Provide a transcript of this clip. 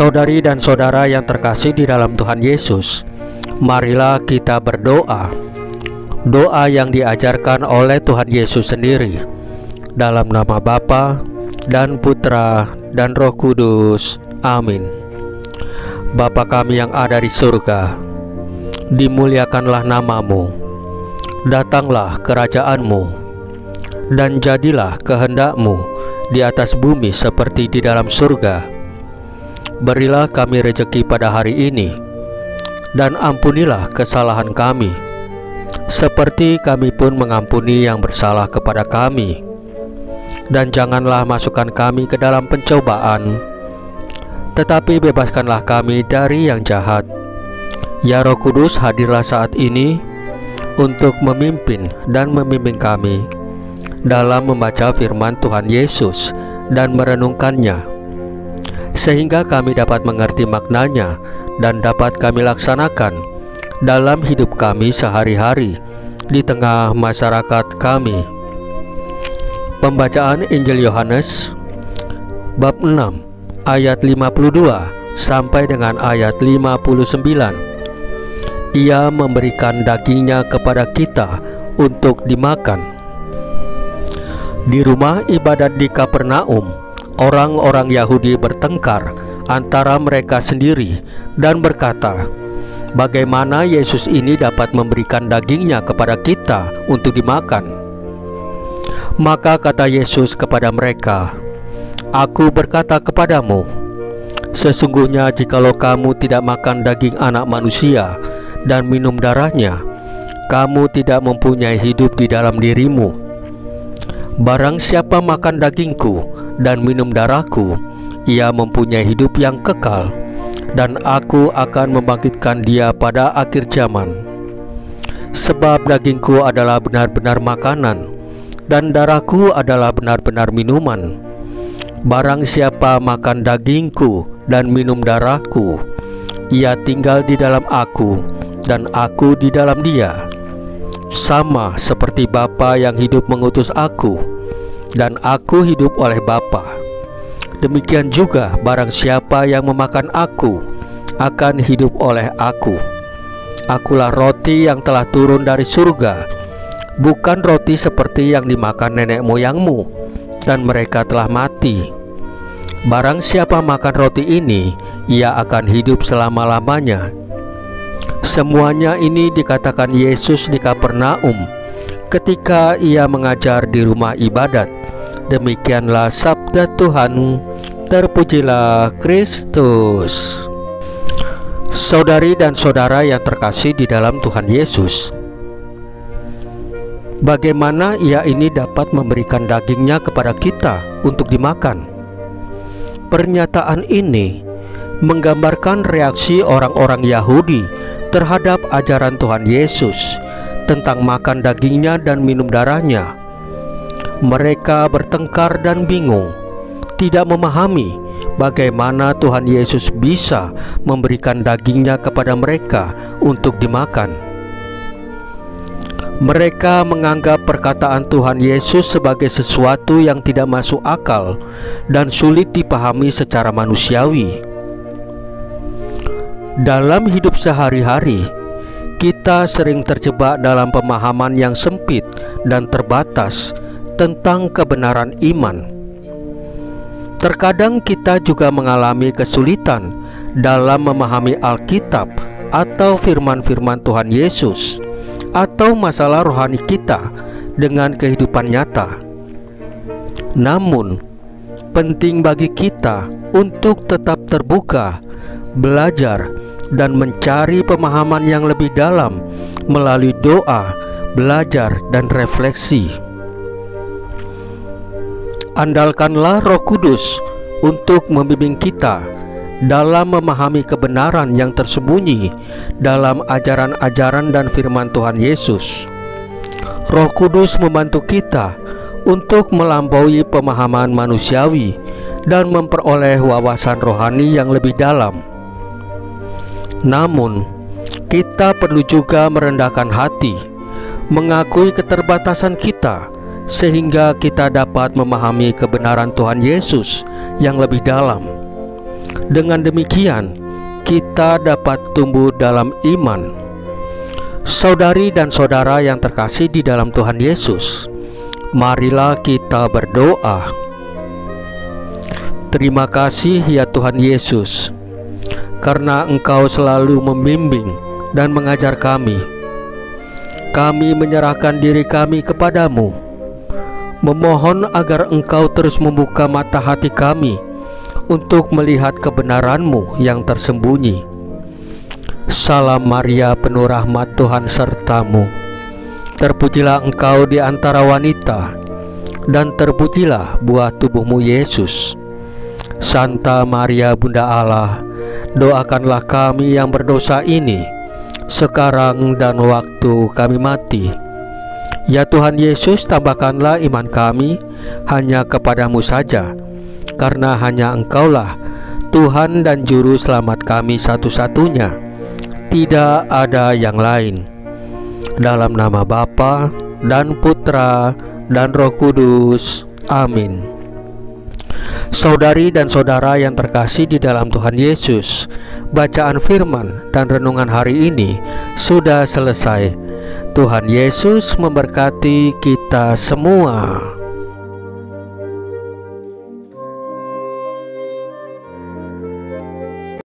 Saudari dan saudara yang terkasih di dalam Tuhan Yesus, marilah kita berdoa. Doa yang diajarkan oleh Tuhan Yesus sendiri, dalam nama Bapa dan Putra dan Roh Kudus. Amin. Bapa kami yang ada di surga, dimuliakanlah namamu, datanglah kerajaanmu, dan jadilah kehendakmu di atas bumi seperti di dalam surga. Berilah kami rejeki pada hari ini, dan ampunilah kesalahan kami, seperti kami pun mengampuni yang bersalah kepada kami. Dan janganlah masukkan kami ke dalam pencobaan, tetapi bebaskanlah kami dari yang jahat. Ya Roh Kudus, hadirlah saat ini untuk memimpin dan membimbing kami dalam membaca firman Tuhan Yesus dan merenungkannya, sehingga kami dapat mengerti maknanya dan dapat kami laksanakan dalam hidup kami sehari-hari di tengah masyarakat kami. Pembacaan Injil Yohanes bab 6 ayat 52 sampai dengan ayat 59. Ia memberikan dagingnya kepada kita untuk dimakan. Di rumah ibadat di Kapernaum, orang-orang Yahudi bertengkar antara mereka sendiri dan berkata, "Bagaimana Yesus ini dapat memberikan dagingnya kepada kita untuk dimakan?" Maka kata Yesus kepada mereka, "Aku berkata kepadamu, sesungguhnya jikalau kamu tidak makan daging anak manusia dan minum darahnya, kamu tidak mempunyai hidup di dalam dirimu. Barang siapa makan dagingku dan minum darahku, ia mempunyai hidup yang kekal, dan aku akan membangkitkan dia pada akhir zaman. Sebab dagingku adalah benar-benar makanan, dan darahku adalah benar-benar minuman. Barang siapa makan dagingku dan minum darahku, ia tinggal di dalam aku, dan aku di dalam dia. Sama seperti Bapa yang hidup mengutus aku, dan aku hidup oleh Bapa. Demikian juga barang siapa yang memakan aku akan hidup oleh aku. Akulah roti yang telah turun dari surga, bukan roti seperti yang dimakan nenek moyangmu, dan mereka telah mati. Barang siapa makan roti ini, ia akan hidup selama-lamanya." Semuanya ini dikatakan Yesus di Kapernaum ketika ia mengajar di rumah ibadat. Demikianlah sabda Tuhan. Terpujilah Kristus. Saudari dan saudara yang terkasih di dalam Tuhan Yesus, bagaimana ia ini dapat memberikan dagingnya kepada kita untuk dimakan? Pernyataan ini menggambarkan reaksi orang-orang Yahudi terhadap ajaran Tuhan Yesus tentang makan dagingnya dan minum darahnya. Mereka bertengkar dan bingung, tidak memahami bagaimana Tuhan Yesus bisa memberikan dagingnya kepada mereka untuk dimakan. Mereka menganggap perkataan Tuhan Yesus sebagai sesuatu yang tidak masuk akal dan sulit dipahami secara manusiawi. Dalam hidup sehari-hari, kita sering terjebak dalam pemahaman yang sempit dan terbatas tentang kebenaran iman. Terkadang kita juga mengalami kesulitan dalam memahami Alkitab atau firman-firman Tuhan Yesus, atau masalah rohani kita dengan kehidupan nyata. Namun, penting bagi kita untuk tetap terbuka, belajar, dan mencari pemahaman yang lebih dalam melalui doa, belajar, dan refleksi. Andalkanlah Roh Kudus untuk membimbing kita dalam memahami kebenaran yang tersembunyi dalam ajaran-ajaran dan firman Tuhan Yesus. Roh Kudus membantu kita untuk melampaui pemahaman manusiawi dan memperoleh wawasan rohani yang lebih dalam. Namun, kita perlu juga merendahkan hati, mengakui keterbatasan kita, sehingga kita dapat memahami kebenaran Tuhan Yesus yang lebih dalam. Dengan demikian, kita dapat tumbuh dalam iman. Saudari dan saudara yang terkasih di dalam Tuhan Yesus, marilah kita berdoa. Terima kasih ya Tuhan Yesus, karena Engkau selalu membimbing dan mengajar kami. Kami menyerahkan diri kami kepadamu, memohon agar Engkau terus membuka mata hati kami untuk melihat kebenaran-Mu yang tersembunyi. Salam Maria, penuh rahmat, Tuhan sertamu. Terpujilah Engkau di antara wanita, dan terpujilah buah tubuh-Mu Yesus. Santa Maria Bunda Allah, doakanlah kami yang berdosa ini, sekarang dan waktu kami mati. Ya Tuhan Yesus, tambahkanlah iman kami hanya kepadamu saja, karena hanya Engkaulah Tuhan dan Juru Selamat kami satu-satunya. Tidak ada yang lain. Dalam nama Bapa dan Putra dan Roh Kudus. Amin. Saudari dan saudara yang terkasih di dalam Tuhan Yesus, bacaan firman dan renungan hari ini sudah selesai. Tuhan Yesus memberkati kita semua.